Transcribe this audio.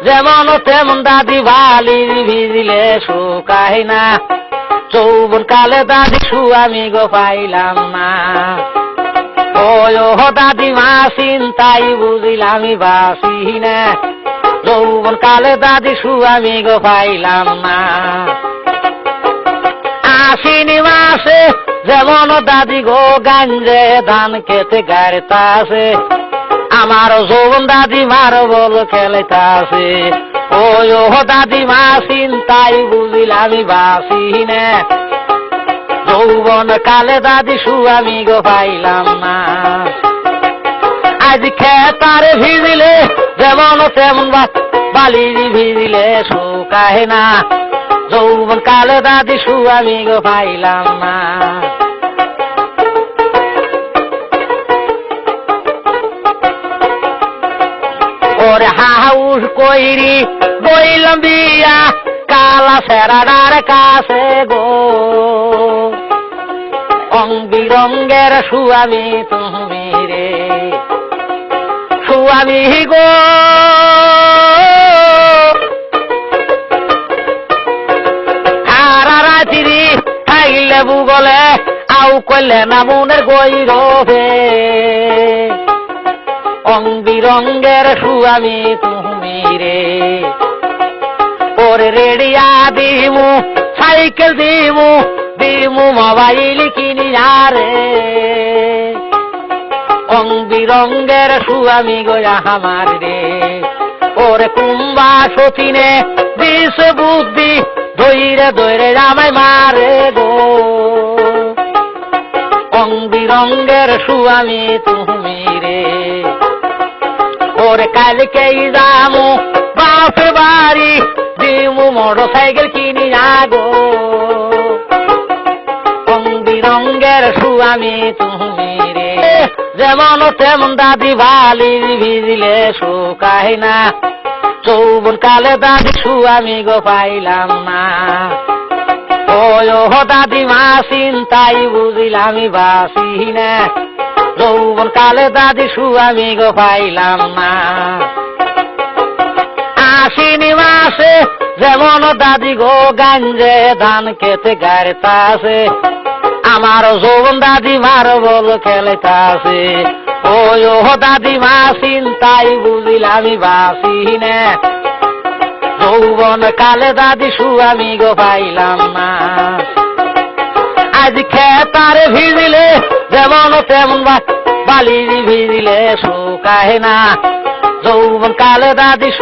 যেমন তেমন দাদি বালির ভিজিলে শুকায় না, যৌবন কালে দাদি আমি গো পাইলাম না। ও দাদিমা চিন্তাই বুঝিলাম বাসি না, যৌবন কালে দাদি আমি গো পাইলাম না। আশ্বিনী মাসে যেমন দাদি গো গাঞ্জে ধান খেতে গাড়িতাছে, আমার যৌবন দাদিমার বল খেলেতাছে। ও দাদিমা চিন্তাই বুঝিলাম বাসি না, যৌবন কালে দাদি আমি গো পাইলাম না। আজ খেতারে ভিজিলে যেমন তেমন বালির ভিজিলে শুকায় না, যৌবন কালে দাদি আমি গো পাইলাম না। ওরে হাউস কইরি বইলাম বিয়া কালা সেরাডার কাছে গো, রং বিরঙ্গের সুয়ামী তুমি রে সুয়ামী গো। হারা রাত্রি খাইলে বুগলে আউ কইলে না মনের গৈরবে, রং বিরঙ্গের সুয়ামী তুমি রে। ওরে রেডিয়া দিমু সাইকেল দিমু দিমু মোবাইল কিনিয়ারে, রং বিরঙ্গের সুয়ামী গোয়া আমার রে। ওরে কুম্বা সচিনে দিস বুদ্ধি ধৈরে ধৈরে আমায় মারে গো, রং বিরঙ্গের সুয়ামী তুমি রে। ওরে কালকেই যামু বাপের বাড়ি দিমু মোটর সাইকেল কিনি গো, রং বিরঙ্গের সুয়ামী তুমি রে। যেমন তেমন দাদি বালির ভিজিলে শুকায় না, যৌবন কালে দাদি আমি গো পাইলাম না। ও দাদিমা চিন্তাই বুঝিলাম বাসি না, যৌবন কালে দাদি আমি গো পাইলাম না। আশ্বিনী মাসে যেমন দাদি গো গাঞ্জে ধান খেতে গাড়িতাছে, আমার যৌবন দাদিমার বল খেলেতাছে। ও দাদিমা চিন্তাই বুঝিলাম বাসি না, যৌবন কালে দাদি আমি গো পাইলাম না। আজ খেতারে ভিজিলে যেমন তেমন বালির ভিজিলে শুকায় না, যৌবন কালে দাদি